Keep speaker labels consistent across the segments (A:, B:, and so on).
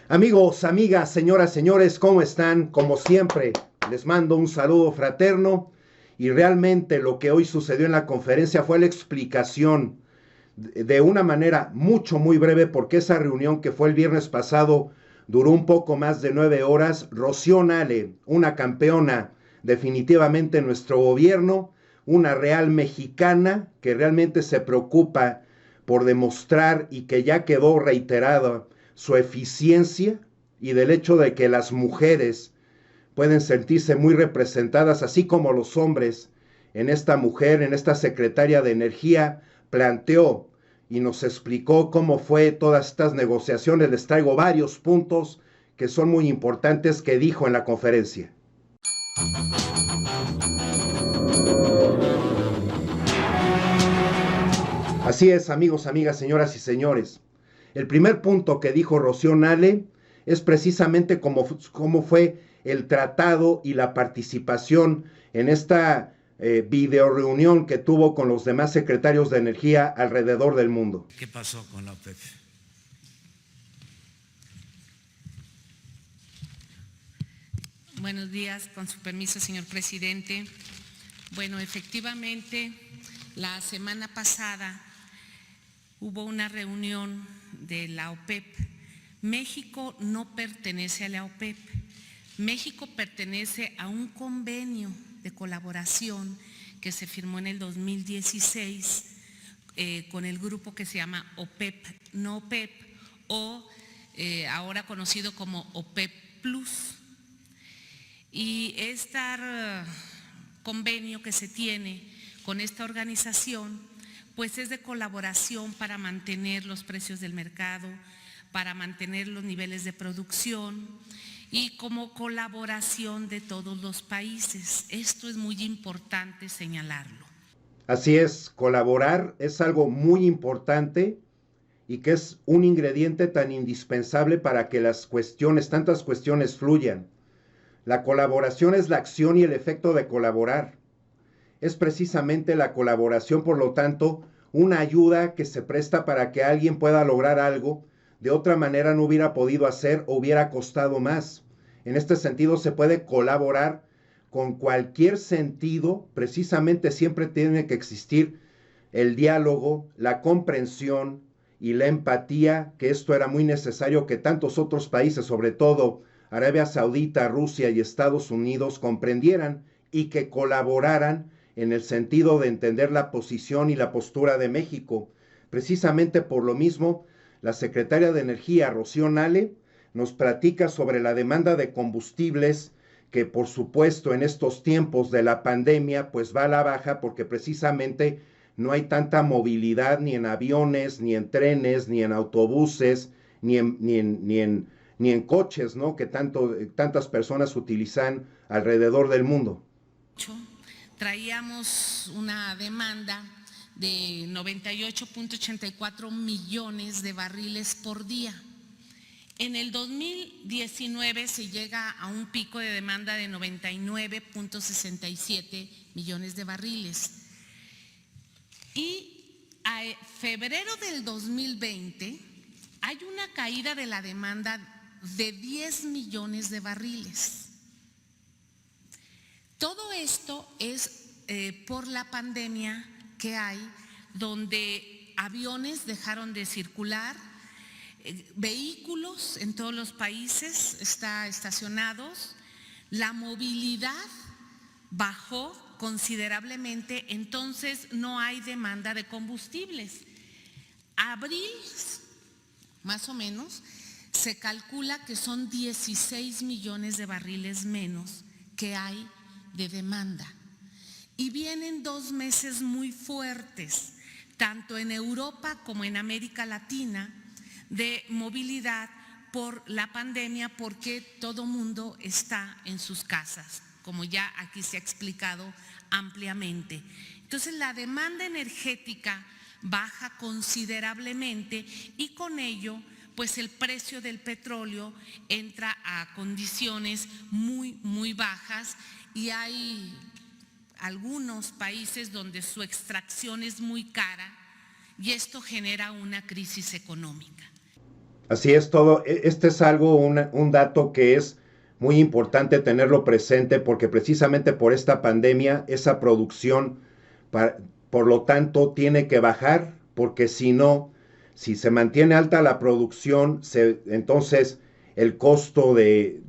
A: Amigos, amigas, señoras, señores, ¿cómo están? Como siempre, les mando un saludo fraterno y realmente lo que hoy sucedió en la conferencia fue la explicación de una manera muy breve, porque esa reunión que fue el viernes pasado duró un poco más de 9 horas. Rocío Nale, una campeona definitivamente en nuestro gobierno, una real mexicana que realmente se preocupa por demostrar y que ya quedó reiterada su eficiencia y del hecho de que las mujeres pueden sentirse muy representadas, así como los hombres, en esta mujer, en esta secretaria de Energía, planteó y nos explicó cómo fue todas estas negociaciones. Les traigo varios puntos que son muy importantes que dijo en la conferencia. Así es, amigos, amigas, señoras y señores. El primer punto que dijo Rocío Nale es precisamente cómo fue el tratado y la participación en esta video reunión que tuvo con los demás secretarios de energía alrededor del mundo.
B: ¿Qué pasó con la OPEP?
C: Buenos días, con su permiso, señor presidente. Bueno, efectivamente, la semana pasada hubo una reunión de la OPEP. México no pertenece a la OPEP. México pertenece a un convenio de colaboración que se firmó en el 2016 con el grupo que se llama OPEP, no OPEP, o ahora conocido como OPEP Plus. Y este convenio que se tiene con esta organización, pues es de colaboración para mantener los precios del mercado, para mantener los niveles de producción y como colaboración de todos los países. Esto es muy importante señalarlo.
A: Así es, colaborar es algo muy importante y que es un ingrediente tan indispensable para que las cuestiones, tantas cuestiones, fluyan. La colaboración es la acción y el efecto de colaborar. Es precisamente la colaboración, por lo tanto, una ayuda que se presta para que alguien pueda lograr algo de otra manera no hubiera podido hacer o hubiera costado más. En este sentido se puede colaborar con cualquier sentido. Precisamente siempre tiene que existir el diálogo, la comprensión y la empatía, que esto era muy necesario que tantos otros países, sobre todo Arabia Saudita, Rusia y Estados Unidos, comprendieran y que colaboraran en el sentido de entender la posición y la postura de México. Precisamente por lo mismo, la secretaria de Energía, Rocío Nale, nos platica sobre la demanda de combustibles que, por supuesto, en estos tiempos de la pandemia, pues va a la baja porque precisamente no hay tanta movilidad ni en aviones, ni en trenes, ni en autobuses, ni en coches, ¿no? Que tantas personas utilizan alrededor del mundo.
C: Traíamos una demanda de 98.84 millones de barriles por día. En el 2019 se llega a un pico de demanda de 99.67 millones de barriles. Y a febrero del 2020 hay una caída de la demanda de 10 millones de barriles. Todo esto es por la pandemia que hay, donde aviones dejaron de circular, vehículos en todos los países están estacionados, la movilidad bajó considerablemente, entonces no hay demanda de combustibles. Abril, más o menos, se calcula que son 16 millones de barriles menos que hay de demanda. Y vienen 2 meses muy fuertes, tanto en Europa como en América Latina, de movilidad por la pandemia, porque todo mundo está en sus casas, como ya aquí se ha explicado ampliamente. Entonces la demanda energética baja considerablemente y con ello pues el precio del petróleo entra a condiciones muy bajas y hay algunos países donde su extracción es muy cara y esto genera una crisis económica.
A: Así es todo. Este es algo, un dato que es muy importante tenerlo presente porque precisamente por esta pandemia esa producción, pa- por lo tanto, tiene que bajar porque si no, si se mantiene alta la producción, entonces el costo de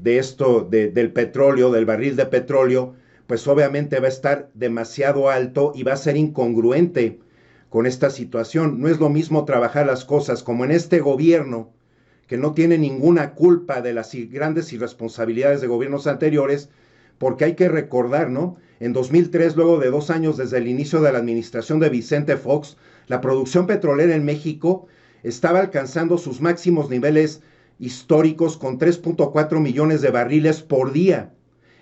A: esto, del petróleo, del barril de petróleo, pues obviamente va a estar demasiado alto y va a ser incongruente con esta situación. No es lo mismo trabajar las cosas como en este gobierno, que no tiene ninguna culpa de las grandes irresponsabilidades de gobiernos anteriores, porque hay que recordar, ¿no? En 2003, luego de 2 años desde el inicio de la administración de Vicente Fox, la producción petrolera en México estaba alcanzando sus máximos niveles históricos con 3.4 millones de barriles por día.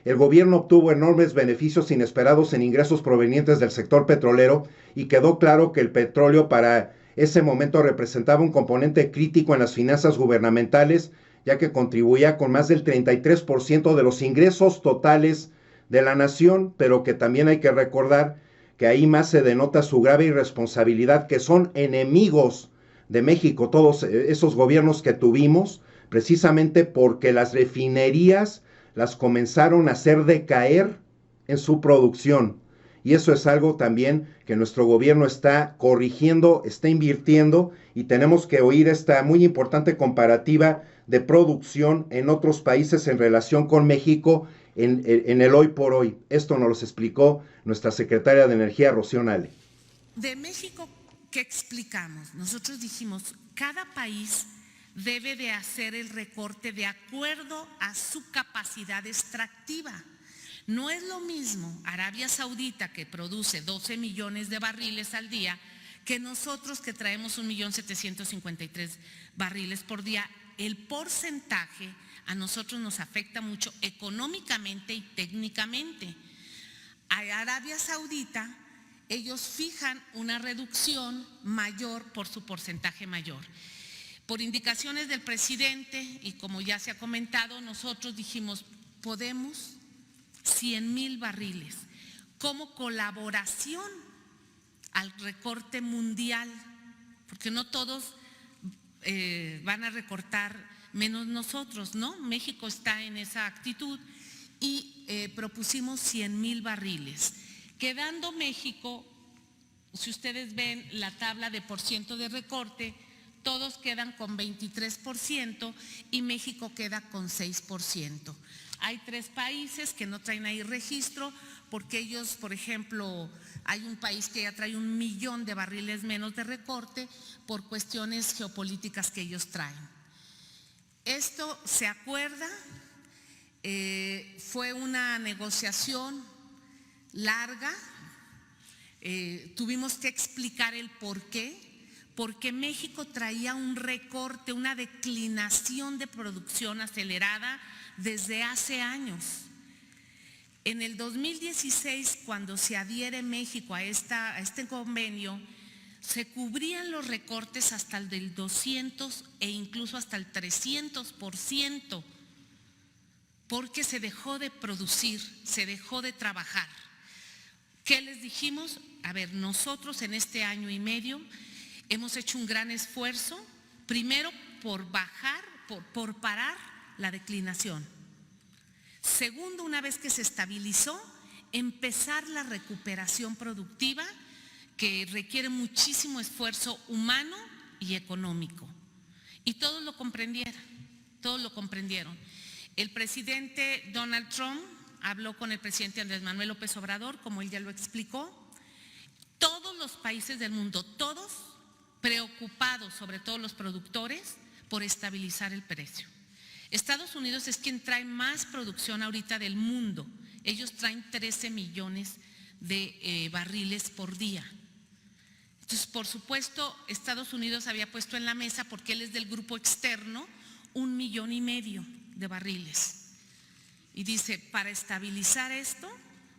A: El gobierno obtuvo enormes beneficios inesperados en ingresos provenientes del sector petrolero y quedó claro que el petróleo para ese momento representaba un componente crítico en las finanzas gubernamentales, ya que contribuía con más del 33% de los ingresos totales de la nación, pero que también hay que recordar que ahí más se denota su grave irresponsabilidad, que son enemigos de México todos esos gobiernos que tuvimos, precisamente porque las refinerías las comenzaron a hacer decaer en su producción. Y eso es algo también que nuestro gobierno está corrigiendo, está invirtiendo, y tenemos que oír esta muy importante comparativa de producción en otros países en relación con México en el hoy por hoy. Esto nos lo explicó nuestra secretaria de Energía, Rocío Nale.
C: De México, ¿qué explicamos? Nosotros dijimos, cada país debe de hacer el recorte de acuerdo a su capacidad extractiva. No es lo mismo Arabia Saudita, que produce 12 millones de barriles al día, que nosotros, que traemos 1.753.000 barriles por día. El porcentaje a nosotros nos afecta mucho económicamente y técnicamente. A Arabia Saudita, ellos fijan una reducción mayor por su porcentaje mayor. Por indicaciones del presidente, y como ya se ha comentado, nosotros dijimos, podemos 100,000 barriles como colaboración al recorte mundial, porque no todos van a recortar menos nosotros, ¿no? México está en esa actitud y propusimos 100,000 barriles, quedando México, si ustedes ven la tabla de porciento de recorte, todos quedan con 23% y México queda con 6%. Hay 3 países que no traen ahí registro porque ellos, por ejemplo, hay un país que ya trae 1 millón de barriles menos de recorte por cuestiones geopolíticas que ellos traen. Esto se acuerda, fue una negociación larga, tuvimos que explicar el por qué, porque México traía un recorte, una declinación de producción acelerada desde hace años. En el 2016, cuando se adhiere México a este convenio, se cubrían los recortes hasta el del 200 e incluso hasta el 300%, porque se dejó de producir, se dejó de trabajar. ¿Qué les dijimos? A ver, nosotros en este año y medio hemos hecho un gran esfuerzo, primero por bajar, por parar la declinación. Segundo, una vez que se estabilizó, empezar la recuperación productiva, que requiere muchísimo esfuerzo humano y económico. Y todos lo comprendieron, todos lo comprendieron. El presidente Donald Trump habló con el presidente Andrés Manuel López Obrador, como él ya lo explicó. Todos los países del mundo, todos preocupados, sobre todo los productores, por estabilizar el precio. Estados Unidos es quien trae más producción ahorita del mundo. Ellos traen 13 millones de barriles por día. Entonces, por supuesto, Estados Unidos había puesto en la mesa, porque él es del grupo externo, 1,5 millones de barriles. Y dice, para estabilizar esto,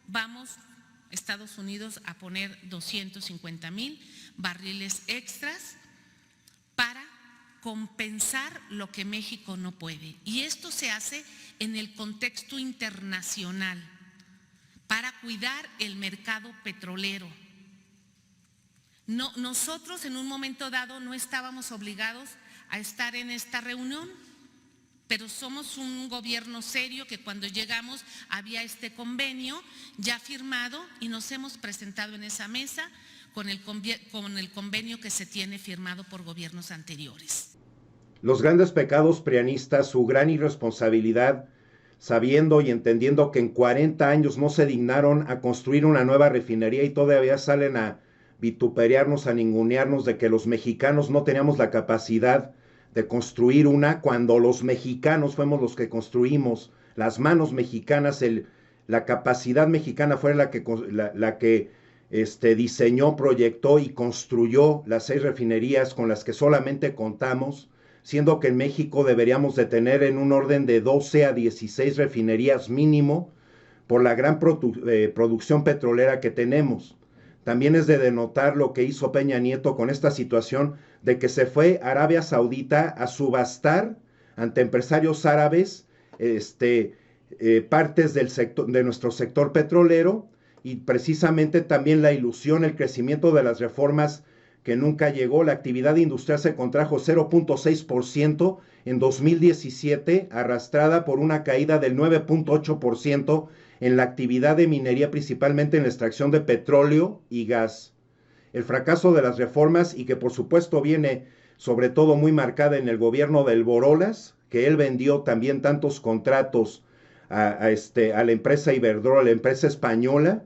C: vamos Estados Unidos a poner 250,000 barriles extras para compensar lo que México no puede. Y esto se hace en el contexto internacional para cuidar el mercado petrolero. No, nosotros en un momento dado no estábamos obligados a estar en esta reunión, pero somos un gobierno serio que cuando llegamos había este convenio ya firmado y nos hemos presentado en esa mesa con el convenio que se tiene firmado por gobiernos anteriores.
A: Los grandes pecados prianistas, su gran irresponsabilidad, sabiendo y entendiendo que en 40 años no se dignaron a construir una nueva refinería y todavía salen a vituperiarnos, a ningunearnos de que los mexicanos no teníamos la capacidad de construir una, cuando los mexicanos fuimos los que construimos, las manos mexicanas, la capacidad mexicana fue la que diseñó, proyectó y construyó las 6 refinerías con las que solamente contamos, siendo que en México deberíamos de tener en un orden de 12 a 16 refinerías mínimo por la gran producción petrolera que tenemos. También es de denotar lo que hizo Peña Nieto con esta situación de que se fue a Arabia Saudita a subastar ante empresarios árabes partes del sector, de nuestro sector petrolero, y precisamente también la ilusión, el crecimiento de las reformas que nunca llegó. La actividad industrial se contrajo 0.6% en 2017, arrastrada por una caída del 9.8% en la actividad de minería, principalmente en la extracción de petróleo y gas. El fracaso de las reformas, y que por supuesto viene sobre todo muy marcada en el gobierno del Borolas, que él vendió también tantos contratos a la empresa Iberdrola, la empresa española,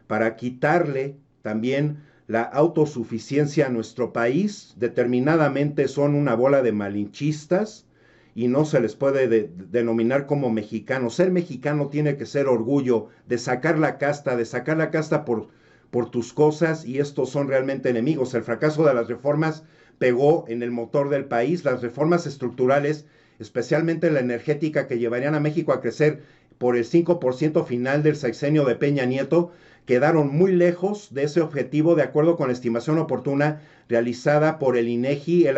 A: para quitarle también la autosuficiencia a nuestro país. Determinadamente son una bola de malinchistas y no se les puede denominar como mexicanos. Ser mexicano tiene que ser orgullo de sacar la casta por tus cosas, y estos son realmente enemigos. El fracaso de las reformas pegó en el motor del país. Las reformas estructurales, especialmente la energética, que llevarían a México a crecer por el 5% final del sexenio de Peña Nieto, quedaron muy lejos de ese objetivo, de acuerdo con la estimación oportuna realizada por el INEGI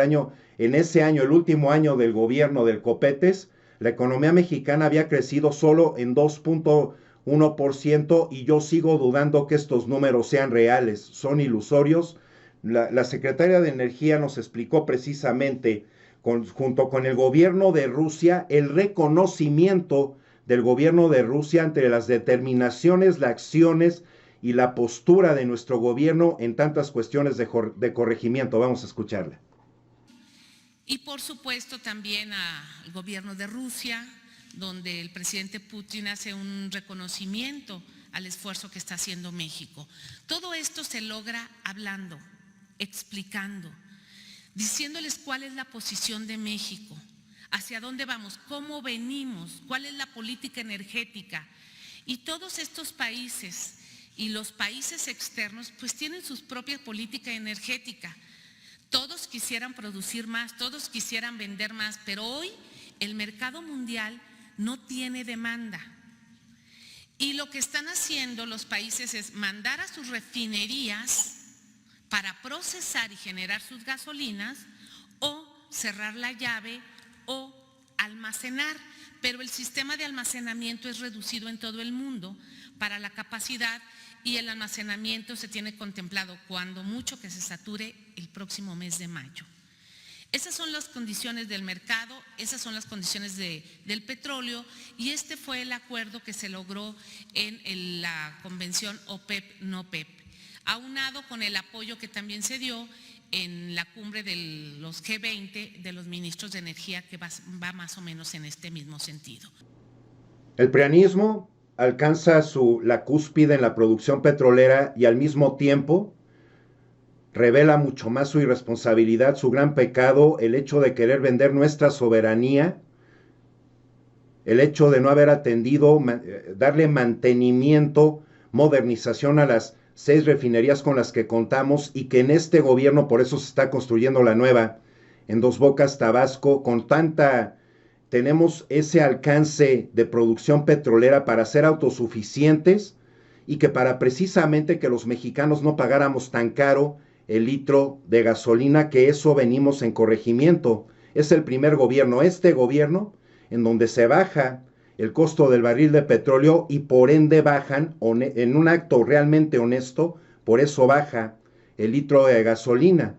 A: en ese año, el último año del gobierno del Copetes. La economía mexicana había crecido solo en 2.1%, y yo sigo dudando que estos números sean reales, son ilusorios. La secretaria de Energía nos explicó precisamente, junto con el gobierno de Rusia, el reconocimiento del gobierno de Rusia ante las determinaciones, las acciones y la postura de nuestro gobierno en tantas cuestiones de corregimiento. Vamos a escucharla.
C: Y por supuesto también al gobierno de Rusia, donde el presidente Putin hace un reconocimiento al esfuerzo que está haciendo México. Todo esto se logra hablando, explicando, diciéndoles cuál es la posición de México, hacia dónde vamos, cómo venimos, cuál es la política energética. Y todos estos países y los países externos pues tienen su propia política energética. Todos quisieran producir más, todos quisieran vender más, pero hoy el mercado mundial no tiene demanda. Y lo que están haciendo los países es mandar a sus refinerías para procesar y generar sus gasolinas, o cerrar la llave o almacenar, pero el sistema de almacenamiento es reducido en todo el mundo para la capacidad, y el almacenamiento se tiene contemplado cuando mucho que se sature el próximo mes de mayo. Esas son las condiciones del mercado, esas son las condiciones del petróleo, y este fue el acuerdo que se logró en la convención OPEP-NOPEP, aunado con el apoyo que también se dio en la cumbre de los G20 de los ministros de energía, que va más o menos en este mismo sentido.
A: El prianismo alcanza la cúspide en la producción petrolera, y al mismo tiempo revela mucho más su irresponsabilidad, su gran pecado, el hecho de querer vender nuestra soberanía, el hecho de no haber atendido, darle mantenimiento, modernización a las 6 refinerías con las que contamos, y que en este gobierno por eso se está construyendo la nueva en Dos Bocas, Tabasco. Tenemos ese alcance de producción petrolera para ser autosuficientes, y que para precisamente que los mexicanos no pagáramos tan caro el litro de gasolina, que eso venimos en corregimiento. Es el primer gobierno, este gobierno, en donde se baja el costo del barril de petróleo, y por ende bajan, en un acto realmente honesto, por eso baja el litro de gasolina.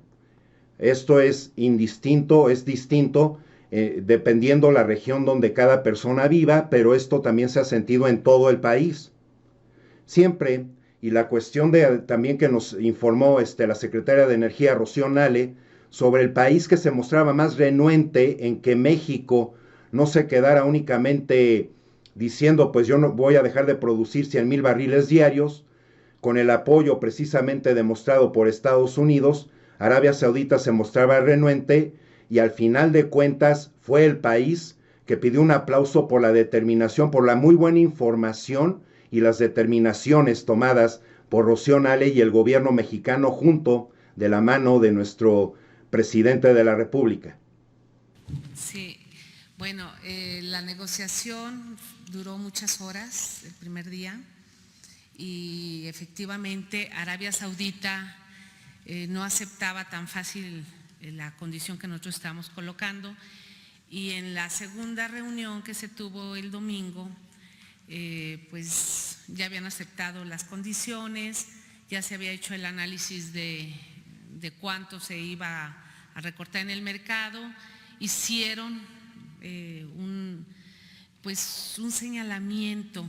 A: Esto es indistinto, es distinto dependiendo la región donde cada persona viva, pero esto también se ha sentido en todo el país. Siempre, y la cuestión también que nos informó la secretaria de Energía, Rocío Nale, sobre el país que se mostraba más renuente en que México no se quedara únicamente diciendo, pues yo no voy a dejar de producir 100,000 barriles diarios, con el apoyo precisamente demostrado por Estados Unidos. Arabia Saudita se mostraba renuente y al final de cuentas fue el país que pidió un aplauso por la determinación, por la muy buena información y las determinaciones tomadas por Rocío Nale y el gobierno mexicano junto de la mano de nuestro presidente de la República.
C: Sí, bueno, la negociación duró muchas horas el primer día y efectivamente Arabia Saudita no aceptaba tan fácil la condición que nosotros estábamos colocando, y en la segunda reunión que se tuvo el domingo, pues ya habían aceptado las condiciones, ya se había hecho el análisis de cuánto se iba a recortar en el mercado, hicieron un señalamiento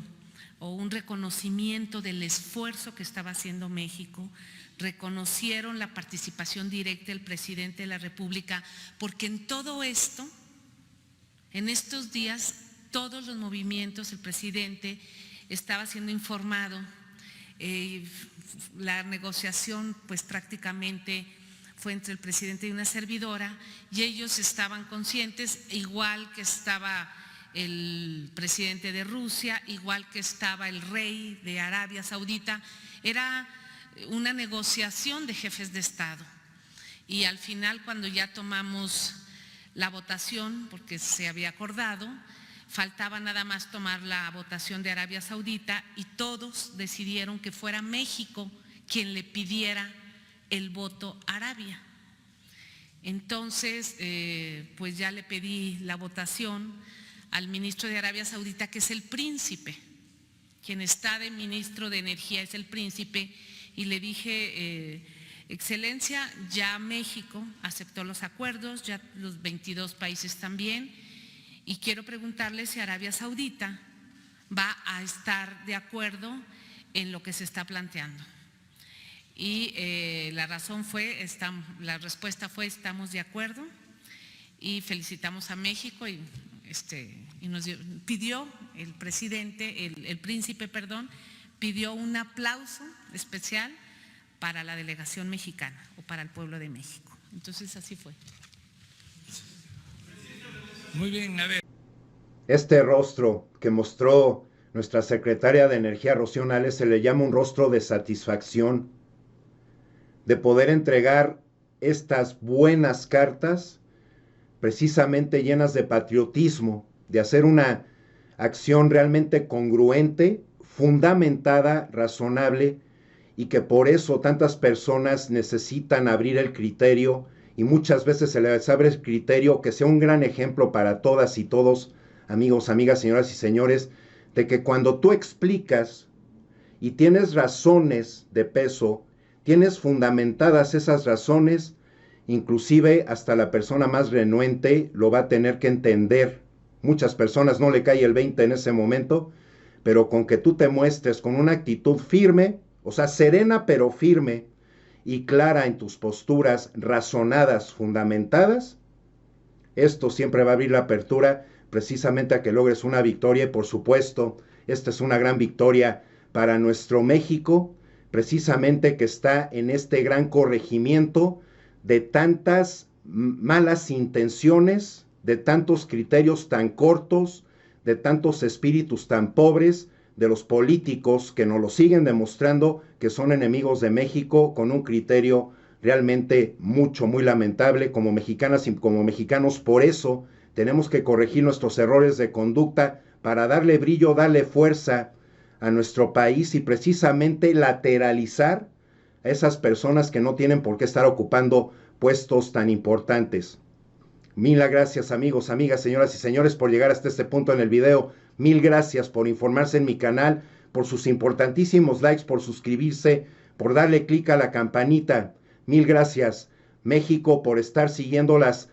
C: o un reconocimiento del esfuerzo que estaba haciendo México, reconocieron la participación directa del presidente de la República, porque en todo esto, en estos días, todos los movimientos, el presidente estaba siendo informado. La negociación pues prácticamente fue entre el presidente y una servidora, y ellos estaban conscientes, igual que estaba el presidente de Rusia, igual que estaba el rey de Arabia Saudita. Era una negociación de jefes de Estado, y al final, cuando ya tomamos la votación, porque se había acordado, faltaba nada más tomar la votación de Arabia Saudita, y todos decidieron que fuera México quien le pidiera el voto a Arabia. Entonces, pues ya le pedí la votación al ministro de Arabia Saudita, que es el príncipe, quien está de ministro de Energía es el príncipe, y le dije, Excelencia, ya México aceptó los acuerdos, ya los 22 países también, y quiero preguntarle si Arabia Saudita va a estar de acuerdo en lo que se está planteando. Y la respuesta fue estamos de acuerdo, y felicitamos a México, y nos pidió el presidente, el príncipe, perdón, pidió un aplauso especial para la delegación mexicana o para el pueblo de México. Entonces así fue.
B: Muy bien, a ver.
A: Este rostro que mostró nuestra secretaria de Energía, Rocío Nale, se le llama un rostro de satisfacción, de poder entregar estas buenas cartas, precisamente llenas de patriotismo, de hacer una acción realmente congruente, fundamentada, razonable, y que por eso tantas personas necesitan abrir el criterio, y muchas veces se les abre el criterio, que sea un gran ejemplo para todas y todos, amigos, amigas, señoras y señores, de que cuando tú explicas y tienes razones de peso, tienes fundamentadas esas razones, inclusive hasta la persona más renuente lo va a tener que entender. Muchas personas no le cae el 20 en ese momento, pero con que tú te muestres con una actitud firme, o sea, serena pero firme y clara en tus posturas, razonadas, fundamentadas, esto siempre va a abrir la apertura precisamente a que logres una victoria. Y por supuesto, esta es una gran victoria para nuestro México, precisamente que está en este gran corregimiento de tantas malas intenciones, de tantos criterios tan cortos, de tantos espíritus tan pobres, de los políticos que nos lo siguen demostrando que son enemigos de México, con un criterio realmente muy lamentable. Como mexicanas y como mexicanos, por eso tenemos que corregir nuestros errores de conducta para darle brillo, darle fuerza a nuestro país y precisamente lateralizar a esas personas que no tienen por qué estar ocupando puestos tan importantes. Mil gracias, amigos, amigas, señoras y señores, por llegar hasta este punto en el video. Mil gracias por informarse en mi canal, por sus importantísimos likes, por suscribirse, por darle clic a la campanita. Mil gracias. México, por estar siguiendo las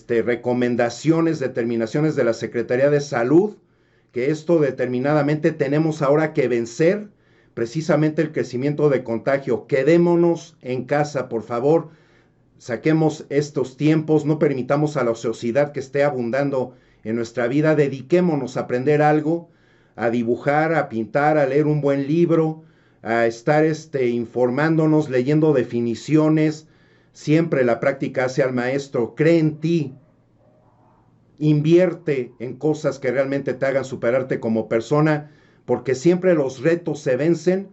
A: recomendaciones, determinaciones de la Secretaría de Salud, que esto determinadamente tenemos ahora que vencer precisamente el crecimiento de contagio. Quedémonos en casa, por favor, saquemos estos tiempos, no permitamos a la ociosidad que esté abundando en nuestra vida, dediquémonos a aprender algo, a dibujar, a pintar, a leer un buen libro, a estar informándonos, leyendo definiciones. Siempre la práctica hace al maestro. Cree en ti, invierte en cosas que realmente te hagan superarte como persona, porque siempre los retos se vencen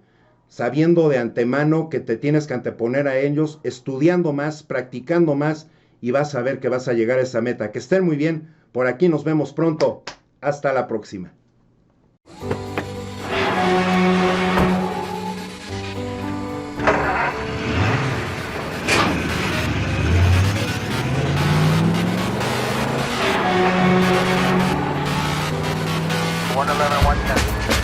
A: sabiendo de antemano que te tienes que anteponer a ellos, estudiando más, practicando más, y vas a ver que vas a llegar a esa meta. Que estén muy bien, por aquí nos vemos pronto. Hasta la próxima.
B: One 11, 110.